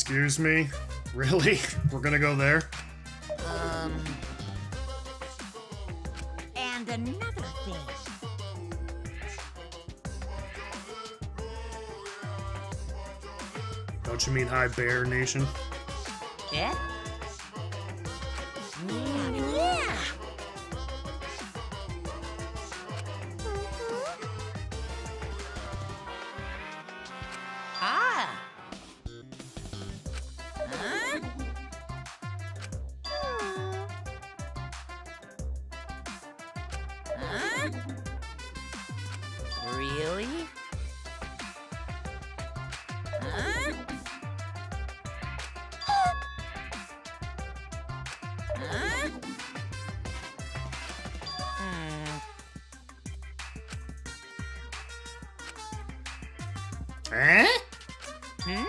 Excuse me? Really? We're gonna go there? And another thing. Don't you mean High Bear Nation? Yeah? Yeah! Ah! Huh? Huh? Really? Huh? Huh? Eh? Hmm?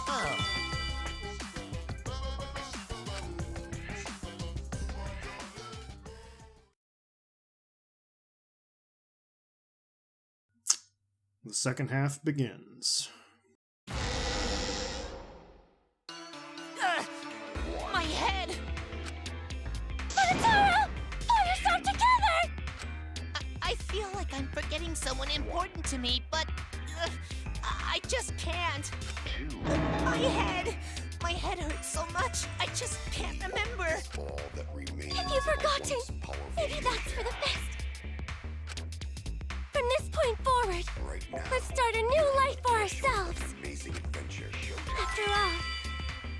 Oh. The second half begins. My head! Bonatara! Pull yourself together! I feel like I'm forgetting someone important to me, but I just can't. My head! My head hurts so much, I just can't remember. All that remains If you've forgotten, of once powerful maybe that's for the Yuya. best. From this point forward, Right now, let's start a new life for ourselves. amazing adventure. After all,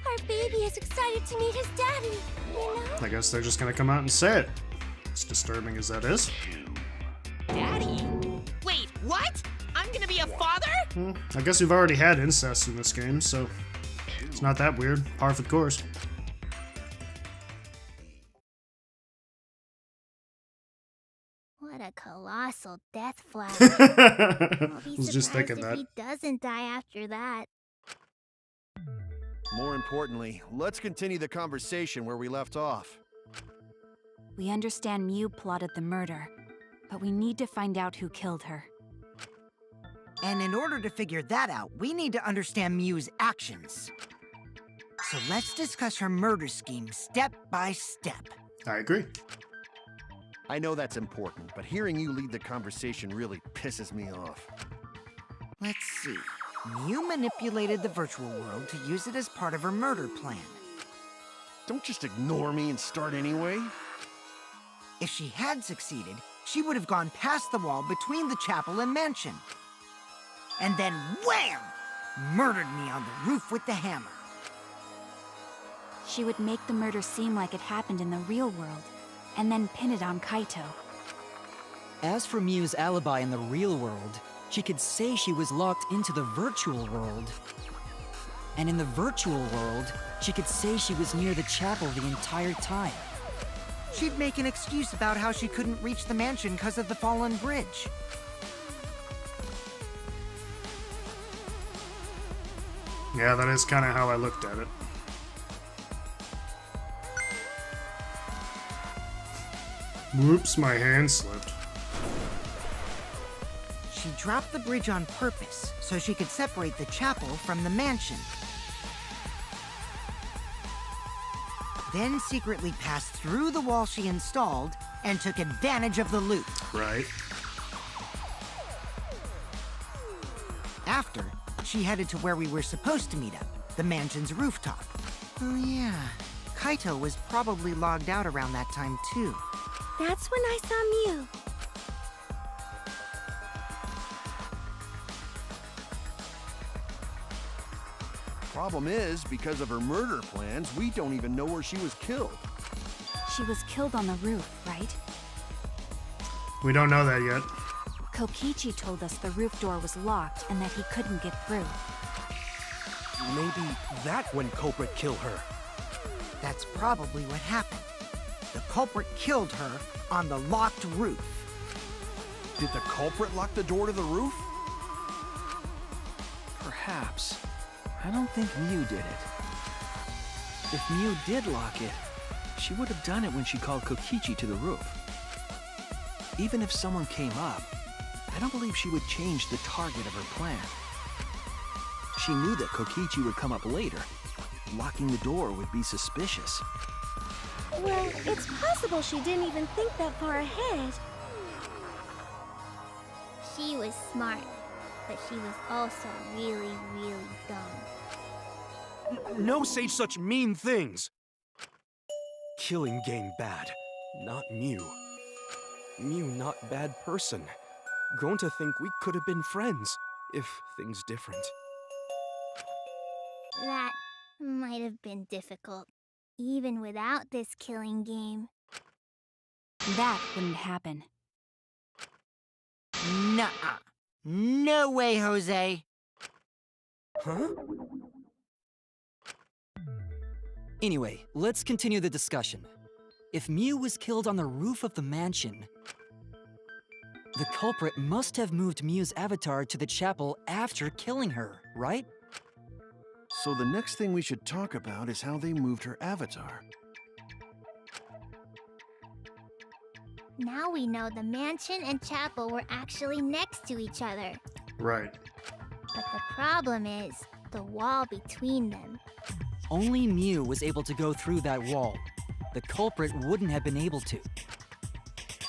our baby is excited to meet his daddy, you know? I guess they're just gonna come out and say it. As disturbing as that is. Daddy? Wait, what? I'm gonna be a father? Well, I guess we've already had incest in this game, so it's not that weird. Par for the course. What a colossal death flash. I I'll be was just surprised thinking if that. he doesn't die after that. More importantly, let's continue the conversation where we left off. We understand Mew plotted the murder, but we need to find out who killed her. And in order to figure that out, we need to understand Mew's actions. So let's discuss her murder scheme step by step. I agree. I know that's important, but hearing you lead the conversation really pisses me off. Let's see. Mew manipulated the virtual world to use it as part of her murder plan. Don't just ignore me and start anyway. If she had succeeded, she would have gone past the wall between the chapel and mansion. And then wham! Murdered me on the roof with the hammer. She would make the murder seem like it happened in the real world, and then pin it on Kaito. As for Mew's alibi in the real world, she could say she was locked into the virtual world. And in the virtual world, she could say she was near the chapel the entire time. She'd make an excuse about how she couldn't reach the mansion because of the fallen bridge. Yeah, that is kind of how I looked at it. Whoops, my hand slipped. She dropped the bridge on purpose so she could separate the chapel from the mansion. Then secretly passed through the wall she installed and took advantage of the loop. Right. After, she headed to where we were supposed to meet up, the mansion's rooftop. Oh yeah, Kaito was probably logged out around that time too. That's when I saw Mew. Problem is, because of her murder plans, we don't even know where she was killed. She was killed on the roof, right? We don't know that yet. Kokichi told us the roof door was locked and that he couldn't get through. Maybe that when culprit killed her. That's probably what happened. The culprit killed her on the locked roof. Did the culprit lock the door to the roof? Perhaps. I don't think Mew did it. If Mew did lock it, she would have done it when she called Kokichi to the roof. Even if someone came up, I don't believe she would change the target of her plan. She knew that Kokichi would come up later. Locking the door would be suspicious. Well, it's possible she didn't even think that far ahead. She was smart, but she was also really, really dumb. No say such mean things! Killing game bad, not Mew. Mew not bad person. Grown to think we could have been friends, if things different. That might have been difficult, even without this killing game. That wouldn't happen. Nuh-uh. No way, Jose. Huh? Anyway, let's continue the discussion. If Mew was killed on the roof of the mansion, the culprit must have moved Mew's avatar to the chapel after killing her, right? So the next thing we should talk about is how they moved her avatar. Now we know the mansion and chapel were actually next to each other. Right. But the problem is the wall between them. Only Mew was able to go through that wall. The culprit wouldn't have been able to.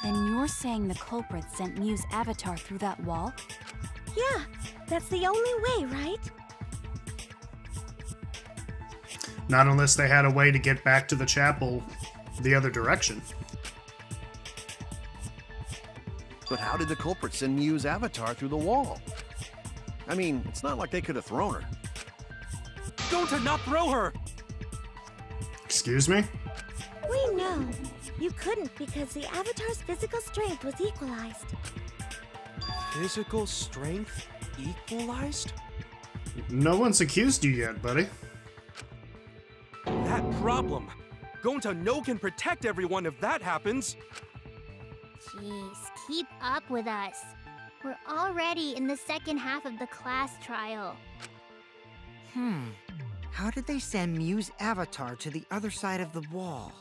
Then you're saying the culprit sent Mew's avatar through that wall? Yeah, that's the only way, right? Not unless they had a way to get back to the chapel the other direction. But how did the culprit send Mew's avatar through the wall? I mean, it's not like they could have thrown her. Don't not throw her! Excuse me? We know. You couldn't because the Avatar's physical strength was equalized. Physical strength equalized? No one's accused you yet, buddy. That problem. Gonta no can protect everyone if that happens. Jeez, keep up with us. We're already in the second half of the class trial. How did they send Mew's avatar to the other side of the wall?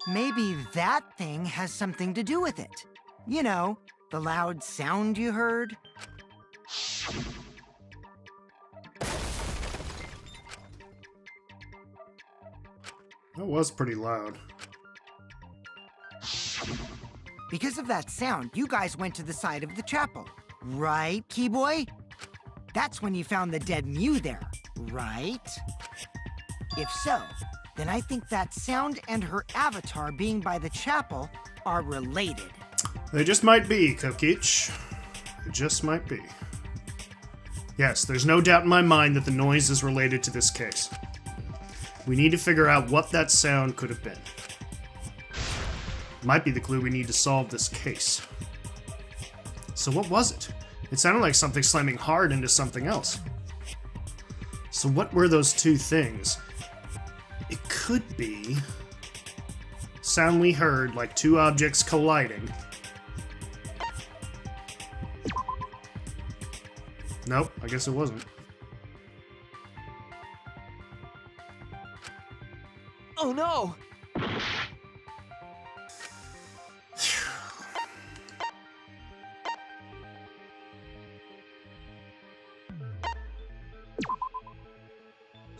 Maybe that thing has something to do with it. You know, the loud sound you heard? That was pretty loud. Because of that sound, you guys went to the side of the chapel. Right, Keyboy? That's when you found the dead Mew there, right? If so, then I think that sound and her avatar being by the chapel are related. They just might be, Kokich. They just might be. Yes, there's no doubt in my mind that the noise is related to this case. We need to figure out what that sound could have been. Might be the clue we need to solve this case. So what was it? It sounded like something slamming hard into something else. So what were those two things? It could be sound we heard, like two objects colliding. Nope, I guess it wasn't. Oh no!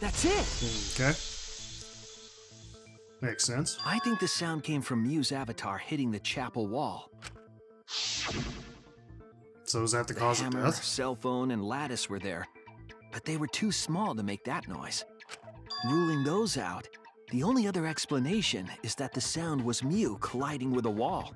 That's it! Okay. Makes sense. I think the sound came from Mew's avatar hitting the chapel wall. So is that the cause of Hammer, death? cell phone, and lattice were there, but they were too small to make that noise. Ruling those out, the only other explanation is that the sound was Mew colliding with a wall.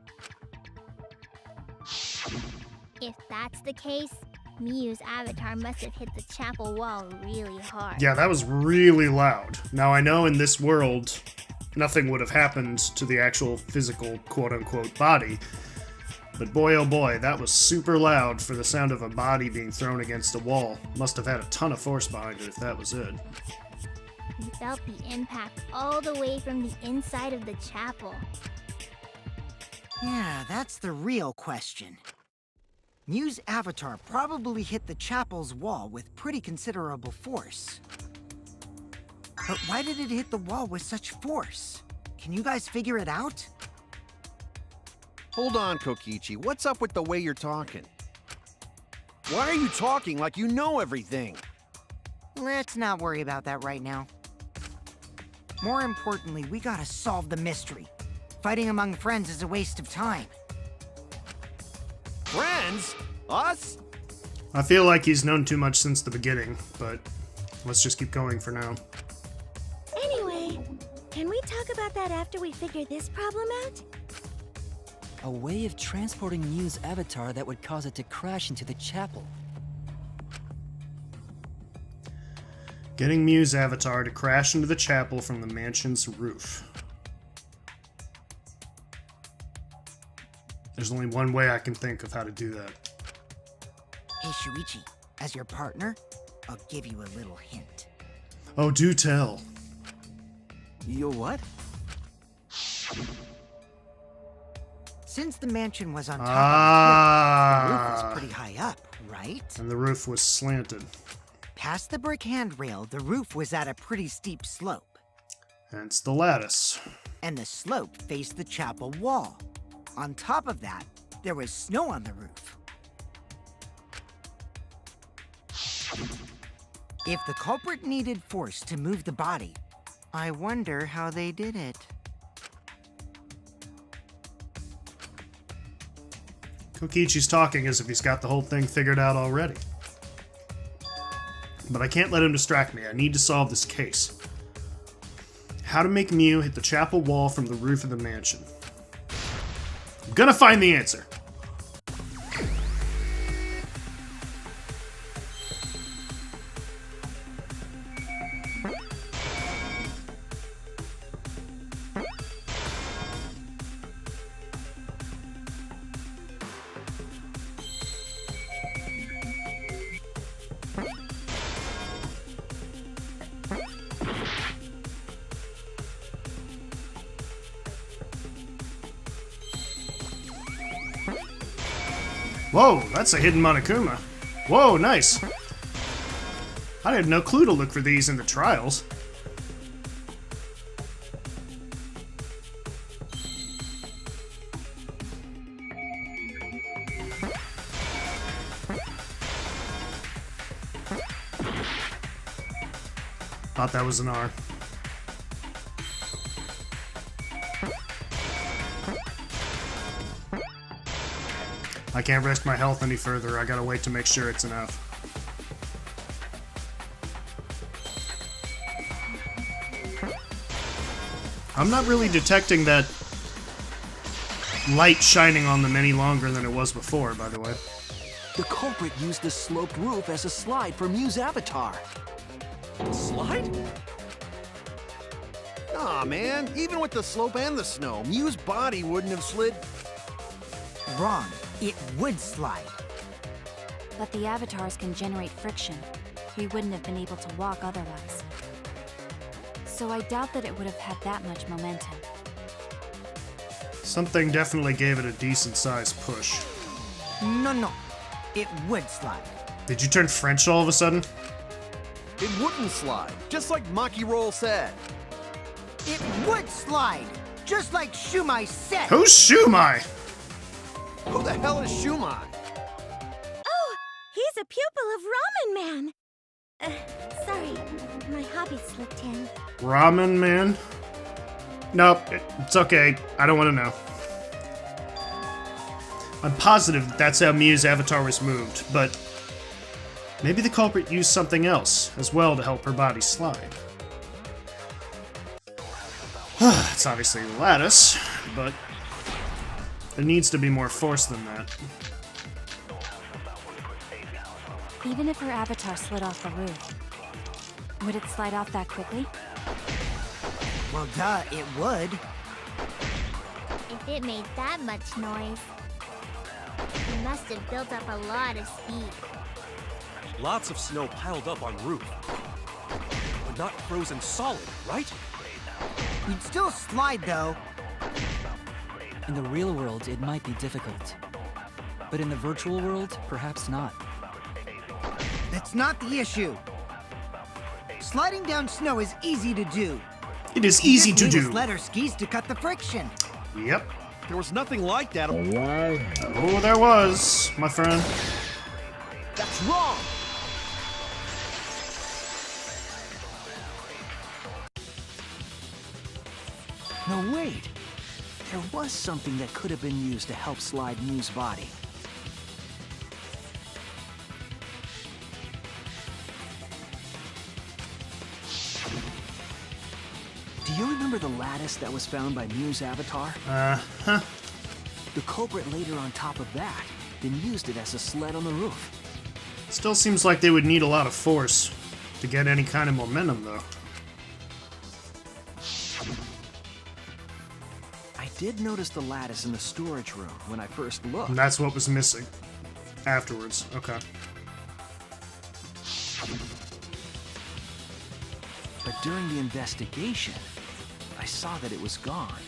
If that's the case, Mew's avatar must have hit the chapel wall really hard. Yeah, that was really loud. Now I know in this world, nothing would have happened to the actual physical quote-unquote body, but boy oh boy, that was super loud for the sound of a body being thrown against a wall. Must have had a ton of force behind it if that was it. We felt the impact all the way from the inside of the chapel. Yeah, that's the real question. Mew's avatar probably hit the chapel's wall with pretty considerable force. But why did it hit the wall with such force? Can you guys figure it out? Hold on, Kokichi. What's up with the way you're talking? Why are you talking like you know everything? Let's not worry about that right now. More importantly, we gotta solve the mystery. Fighting among friends is a waste of time. Friends? Us? I feel like he's known too much since the beginning, but let's just keep going for now. Anyway, can we talk about that after we figure this problem out? A way of transporting Mew's avatar that would cause it to crash into the chapel. Getting Mew's avatar to crash into the chapel from the mansion's roof. There's only one way I can think of how to do that. Hey, Shuichi, as your partner, I'll give you a little hint. Oh, do tell. You what? Since the mansion was on top of the roof was Ah, pretty high up, right? and the roof was slanted. Past the brick handrail, the roof was at a pretty steep slope, Hence the lattice. and the slope faced the chapel wall. On top of that, there was snow on the roof. If the culprit needed force to move the body, I wonder how they did it. Kokichi's talking as if he's got the whole thing figured out already. But I can't let him distract me. I need to solve this case. How to make Mew hit the chapel wall from the roof of the mansion. I'm gonna find the answer. Whoa, that's a hidden Monokuma. Whoa, nice. I had no clue to look for these in the trials. Thought that was an R. I can't risk my health any further. I gotta wait to make sure it's enough. I'm not really detecting that light shining on them any longer than it was before, by the way. The culprit used the sloped roof as a slide for Mew's avatar. Slide? Aw, man. Even with the slope and the snow, Mew's body wouldn't have slid. Wrong. It would slide. But the avatars can generate friction. We wouldn't have been able to walk otherwise. So I doubt that it would have had that much momentum. Something definitely gave it a decent-sized push. No. It would slide. Did you turn French all of a sudden? It wouldn't slide, just like Maki Roll said. It would slide, just like Shumai said. Who's Shumai? Who the hell is Shumai? Oh, he's a pupil of Ramen Man. Sorry, my hobby slipped in. Ramen Man? Nope, it's okay. I don't want to know. I'm positive that that's how Mew's avatar was moved, but maybe the culprit used something else as well to help her body slide. It's obviously the lattice, but there needs to be more force than that. Even if her avatar slid off the roof, would it slide off that quickly? Well, duh, it would. If it made that much noise, it must have built up a lot of speed. Lots of snow piled up on roof. But not frozen solid, right? You'd still slide, though. In the real world, it might be difficult. But in the virtual world, perhaps not. That's not the issue. Sliding down snow is easy to do. It is easy to Just need do. a sled or skis to cut the friction. Yep. There was nothing like that. Oh, there was, my friend. What's wrong? No, wait. There was something that could have been used to help slide Mew's body. Do you remember the lattice that was found by Mew's avatar? Uh-huh. The culprit later on top of that, then used it as a sled on the roof. Still seems like they would need a lot of force to get any kind of momentum, though. I did notice the lattice in the storage room when I first looked. And that's what was missing afterwards. Okay. But during the investigation, I saw that it was gone.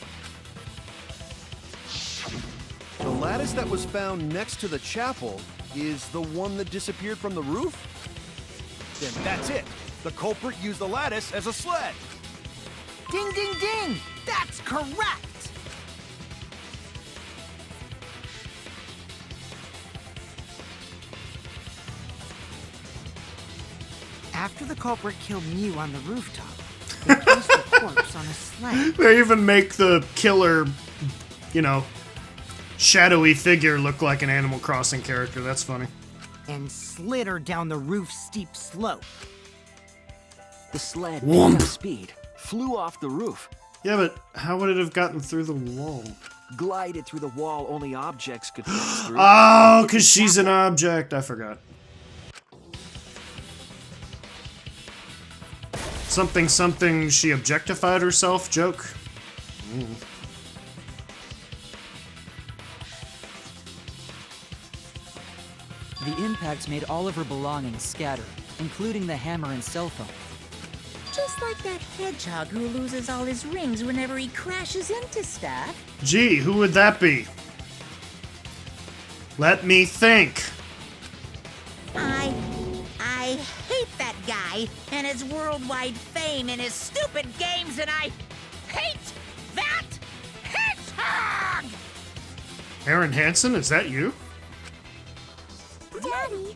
The lattice that was found next to the chapel is the one that disappeared from the roof? Then that's it. The culprit used the lattice as a sled. Ding, ding, ding! That's correct! After the culprit killed Mew on the rooftop, they placed the corpse on a sled. They even make the killer, you know, shadowy figure look like an Animal Crossing character. That's funny. And slid her down the roof's steep slope. The sled Whoomp. picked up speed, flew off the roof, Yeah, but how would it have gotten through the wall? glided through the wall only objects could pass through. Oh, because she's an object. I forgot. Something, something, she objectified herself joke? The impacts made all of her belongings scatter, including the hammer and cell phone. Just like that hedgehog who loses all his rings whenever he crashes into stuff. Gee, who would that be? Let me think. I hate that guy and his worldwide fame and his stupid games, and I hate that hedgehog! Aaron Hansen, is that you? Daddy,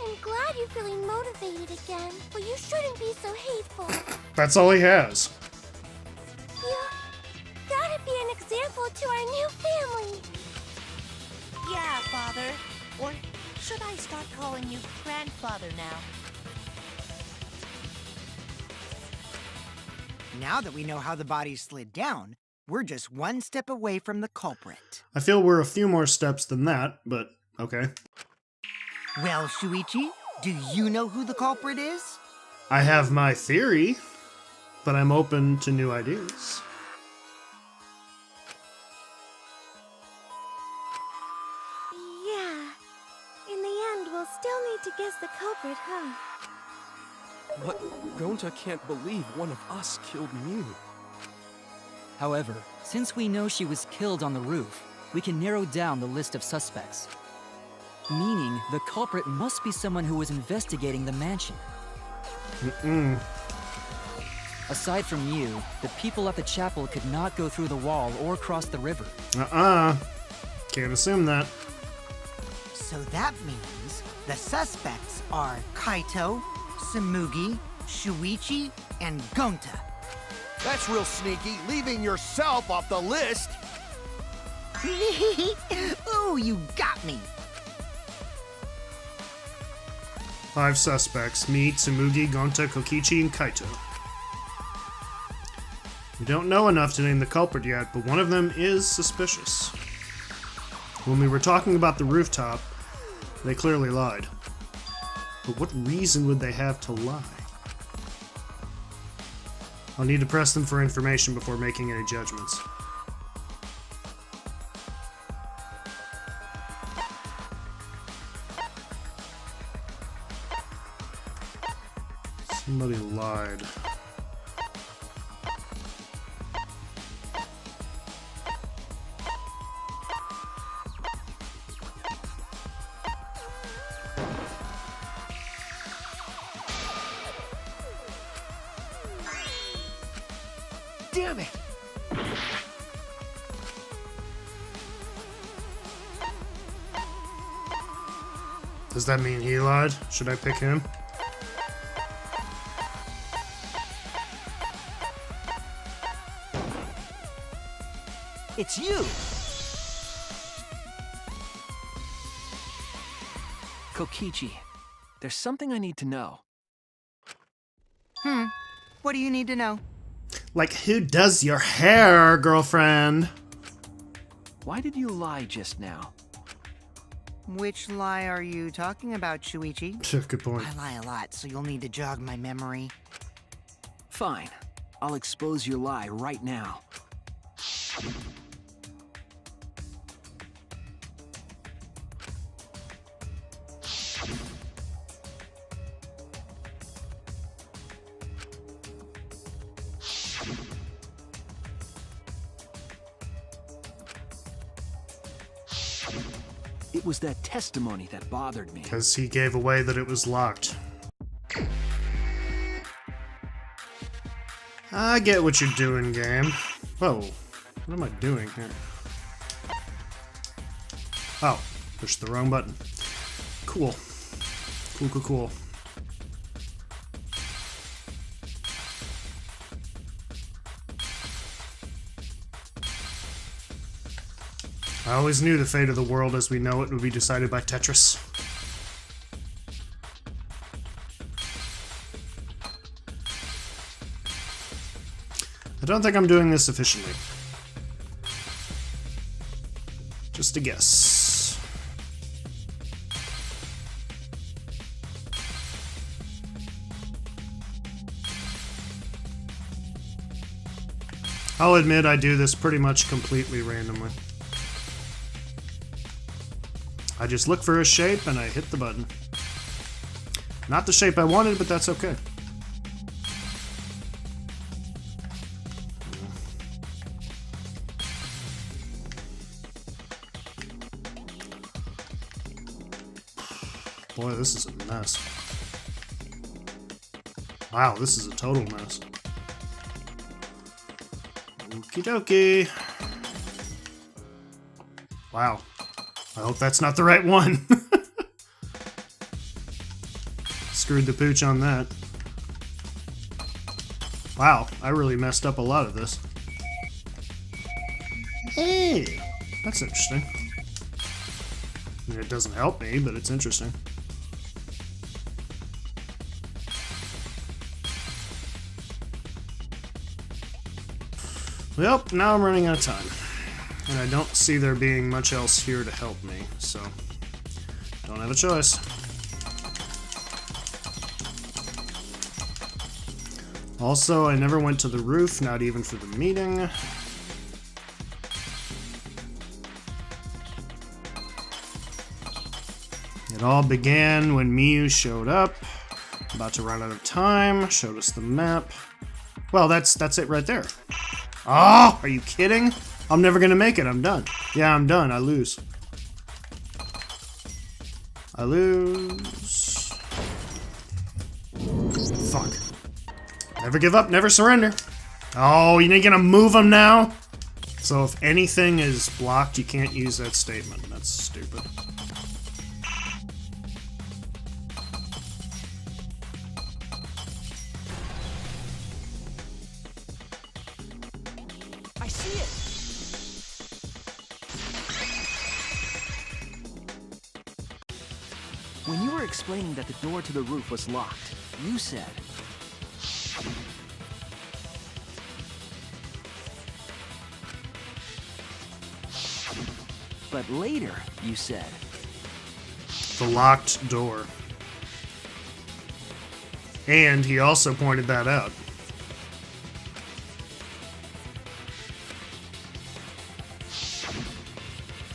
I'm glad you're feeling motivated again, but you shouldn't be so hateful. That's all he has. You gotta be an example to our new family. Yeah, Father. Or should I start calling you grandfather now? Now that we know how the body slid down, we're just one step away from the culprit. I feel we're a few more steps than that, but okay. Well, Shuichi, do you know who the culprit is? I have my theory, but I'm open to new ideas. Yeah. In the end, we'll still need to guess the culprit, huh? But Gonta can't believe one of us killed Mew. However, since we know she was killed on the roof, we can narrow down the list of suspects. Meaning, the culprit must be someone who was investigating the mansion. Aside from you, the people at the chapel could not go through the wall or cross the river. Can't assume that. So that means the suspects are Kaito, Samugi, Shuichi, and Gonta. That's real sneaky, leaving yourself off the list. Ooh, you got me. 5 suspects: me, Tsumugi, Gonta, Kokichi, and Kaito. We don't know enough to name the culprit yet, but one of them is suspicious. When we were talking about the rooftop, they clearly lied. But what reason would they have to lie? I'll need to press them for information before making any judgments. Somebody lied. Damn it! Does that mean he lied? Should I pick him? It's you! Kokichi, there's something I need to know. What do you need to know? Like, who does your hair, girlfriend? Why did you lie just now? Which lie are you talking about, Shuichi? Good point. I lie a lot, so you'll need to jog my memory. Fine. I'll expose your lie right now. It was that testimony that bothered me. Because he gave away that it was locked. I get what you're doing, game. Whoa. What am I doing here? Oh, pushed the wrong button. Cool. Cool. I always knew the fate of the world as we know it would be decided by Tetris. I don't think I'm doing this efficiently. Just a guess. I'll admit I do this pretty much completely randomly. I just look for a shape and I hit the button. Not the shape I wanted, but that's okay. Boy, this is a mess. Wow, this is a total mess. Okie dokie. Wow. I hope that's not the right one. Screwed the pooch on that. Wow, I really messed up a lot of this. Hey, that's interesting. I mean, it doesn't help me, but it's interesting. Well, now I'm running out of time. And I don't see there being much else here to help me, so don't have a choice. Also, I never went to the roof, not even for the meeting. It all began when Miyu showed up, about to run out of time, showed us the map. Well, that's it right there. Oh, are you kidding? I'm never gonna make it, I'm done. Yeah, I'm done, I lose. I lose. Fuck. Never give up, never surrender. Oh, you ain't gonna move them now? So if anything is blocked, you can't use that statement. That's stupid. I see it! When you were explaining that the door to the roof was locked, you said... But later, you said... The locked door. And he also pointed that out.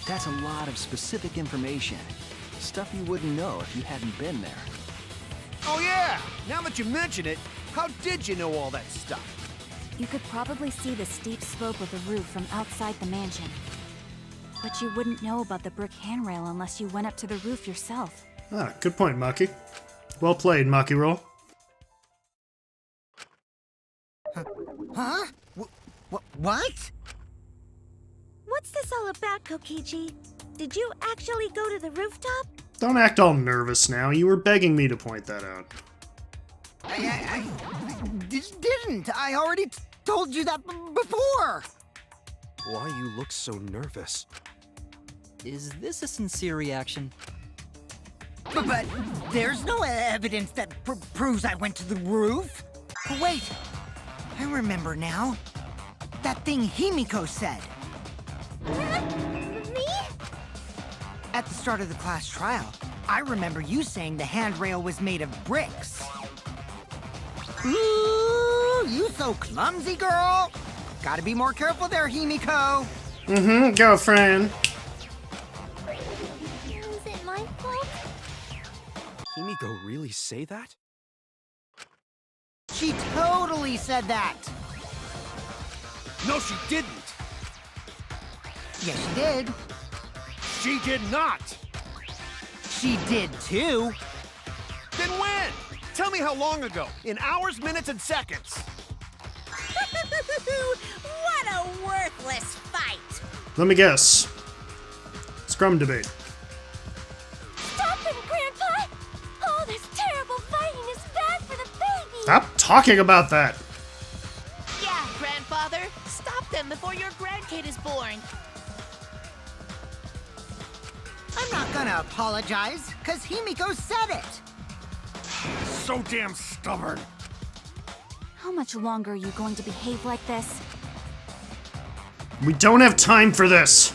That's a lot of specific information. Stuff you wouldn't know if you hadn't been there. Oh yeah! Now that you mention it, how did you know all that stuff? You could probably see the steep slope of the roof from outside the mansion. But you wouldn't know about the brick handrail unless you went up to the roof yourself. Ah, good point, Maki. Well played, Maki Roll. Huh? What? What's this all about, Kokichi? Did you actually go to the rooftop? Don't act all nervous now. You were begging me to point that out. I didn't. I already told you that before. Why you look so nervous? Is this a sincere reaction? But there's no evidence that proves I went to the roof. Wait, I remember now. That thing Himiko said. Me? At the start of the class trial, I remember you saying the handrail was made of bricks. Ooh, you so clumsy, girl. Gotta be more careful there, Himiko. Mm-hmm, girlfriend. Was it my fault? Himiko really say that? She totally said that. No, she didn't. Yes, she did. She did not. She did too. Then when? Tell me how long ago. In hours, minutes, and seconds. What a worthless fight! Let me guess. Scrum debate. Stop him, Grandpa! All this terrible fighting is bad for the baby! Stop talking about that. Yeah, grandfather. Stop them before your grandkid is born. I'm not gonna apologize, cause Himiko said it. So damn stubborn. How much longer are you going to behave like this? We don't have time for this.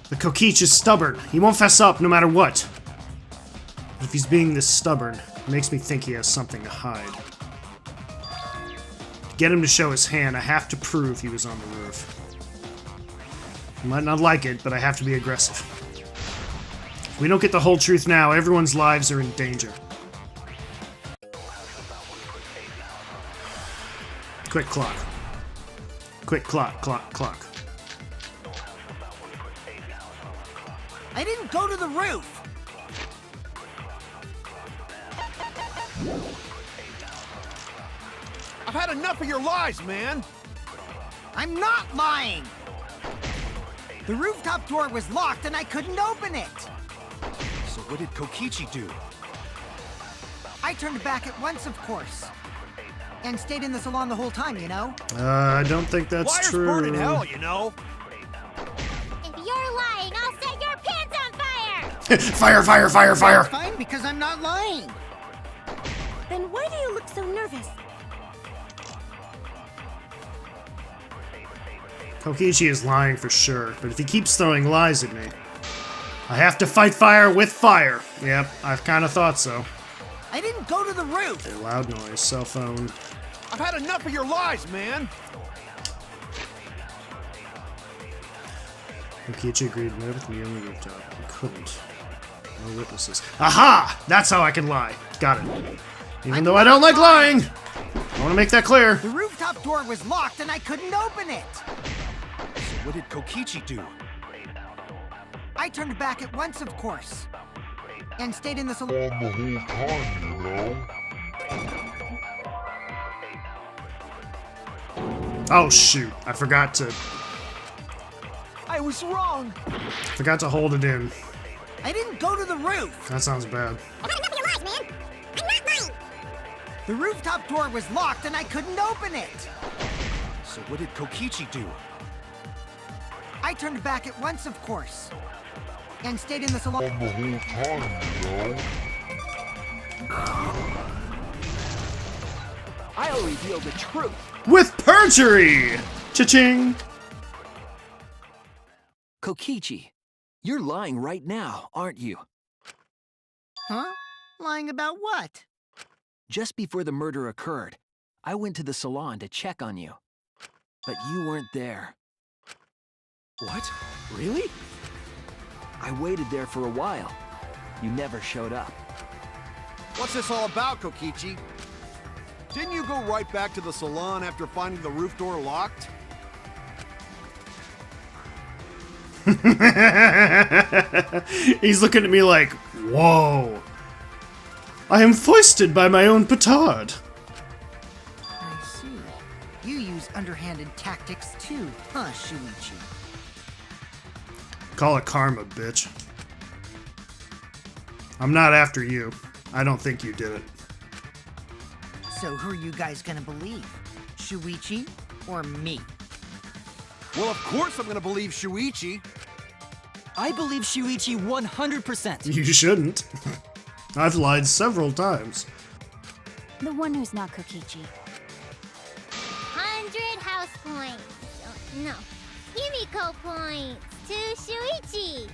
The Kokichi is stubborn. He won't fess up no matter what. But if he's being this stubborn, it makes me think he has something to hide. To get him to show his hand, I have to prove he was on the roof. You might not like it, but I have to be aggressive. If we don't get the whole truth now, everyone's lives are in danger. Quick clock. Quick clock, clock, clock. I didn't go to the roof. I've had enough of your lies, man. I'm not lying. The rooftop door was locked and I couldn't open it. So what did Kokichi do? I turned back at once, of course. And stayed in the salon the whole time, you know? I don't think that's Fires true. burn in hell, you know? If you're lying, I'll set your pants on fire! Fire, fire, fire, fire! That's fine, because I'm not lying. Then why do you look so nervous? Kokichi is lying for sure, but if he keeps throwing lies at me, I have to fight fire with fire. Yep, I kind of thought so. I didn't go to the roof. Okay, loud noise, cell phone. I've had enough of your lies, man. Kokichi agreed to meet with me on the rooftop. He couldn't. No witnesses. Aha! That's how I can lie. Got it. Even though I don't like lying, I want to make that clear. The rooftop door was locked and I couldn't open it. So what did Kokichi do? I turned back at once, of course. And stayed in the salon The whole time, you know? Oh shoot! I forgot to hold it in. I didn't go to the roof. That sounds bad. The rooftop door was locked and I couldn't open it. So what did Kokichi do? I turned back at once, of course. And stayed in the salon The whole time, you know? I'll reveal the truth. With perjury! Cha-ching! Kokichi, you're lying right now, aren't you? Huh? Lying about what? Just before the murder occurred, I went to the salon to check on you. But you weren't there. What? Really? I waited there for a while. You never showed up. What's this all about, Kokichi? Didn't you go right back to the salon after finding the roof door locked? He's looking at me like, whoa. I am foisted by my own petard. I see. You use underhanded tactics too, huh, Shuichi? Call it karma, bitch. I'm not after you. I don't think you did it. So who are you guys gonna believe? Shuichi or me? Well, of course I'm gonna believe Shuichi. I believe Shuichi 100%. You shouldn't. I've lied several times. The one who's not Kokichi. 100 house points. Oh, no. Himiko points to Shuichi.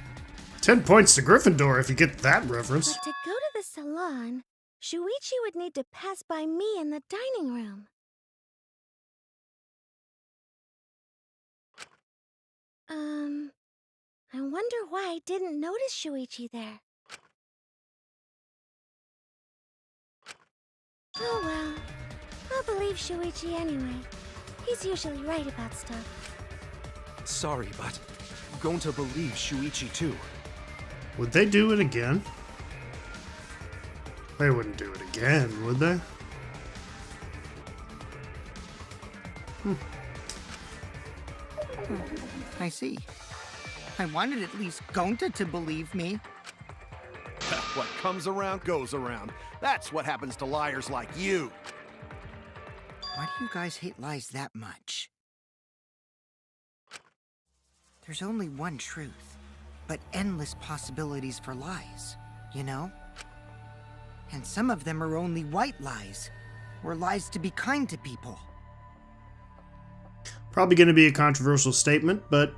10 points to Gryffindor if you get that reference. But to go to the salon, Shuichi would need to pass by me in the dining room. I wonder why I didn't notice Shuichi there. Oh well, I'll believe Shuichi anyway. He's usually right about stuff. Sorry, but I'm going to believe Shuichi too. Would they do it again? They wouldn't do it again, would they? I see. I wanted at least Gonta to believe me. What comes around goes around. That's what happens to liars like you. Why do you guys hate lies that much? There's only one truth, but endless possibilities for lies, you know? And some of them are only white lies, or lies to be kind to people. Probably going to be a controversial statement, but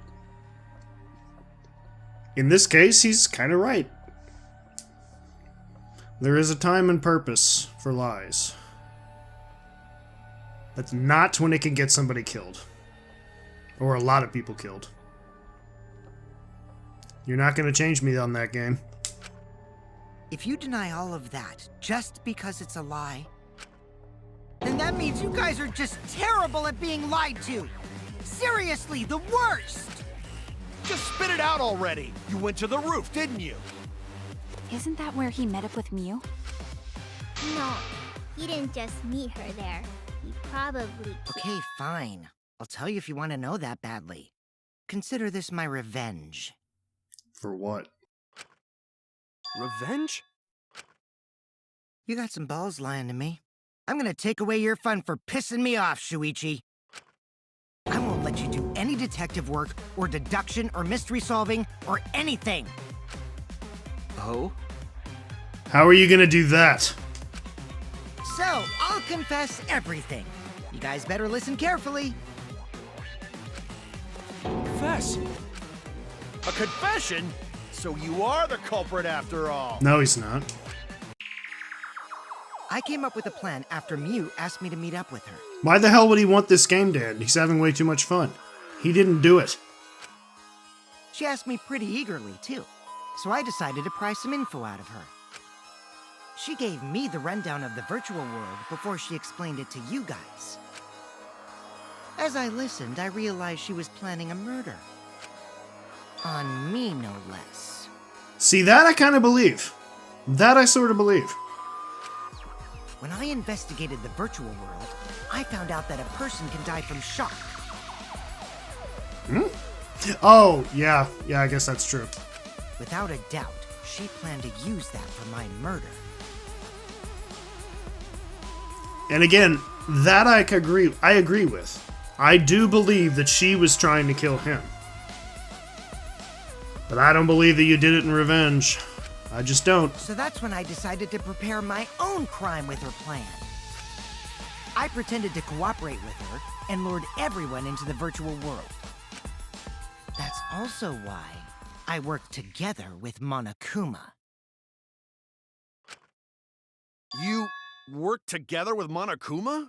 in this case, he's kind of right. There is a time and purpose for lies. That's not when it can get somebody killed. Or a lot of people killed. You're not going to change me on that game. If you deny all of that just because it's a lie, then that means you guys are just terrible at being lied to. Seriously, the worst! Just spit it out already. You went to the roof, didn't you? Isn't that where he met up with Mew? No, he didn't just meet her there. He probably... Okay, fine. I'll tell you if you want to know that badly. Consider this my revenge. For what? Revenge? You got some balls lying to me. I'm gonna take away your fun for pissing me off, Shuichi. I won't let you do any detective work, or deduction, or mystery solving, or anything. Oh? How are you going to do that? So, I'll confess everything. You guys better listen carefully. Confess. A confession? So you are the culprit after all. No, he's not. I came up with a plan after Mew asked me to meet up with her. Why the hell would he want this game to end? He's having way too much fun. He didn't do it. She asked me pretty eagerly, too. So I decided to pry some info out of her. She gave me the rundown of the virtual world before she explained it to you guys. As I listened, I realized she was planning a murder. On me, no less. See, that I kind of believe. That I sort of believe. When I investigated the virtual world, I found out that a person can die from shock. Oh, yeah, I guess that's true. Without a doubt, she planned to use that for my murder. And again, that I agree with. I do believe that she was trying to kill him. But I don't believe that you did it in revenge. I just don't. So that's when I decided to prepare my own crime with her plan. I pretended to cooperate with her and lured everyone into the virtual world. That's also why I worked together with Monokuma. You worked together with Monokuma?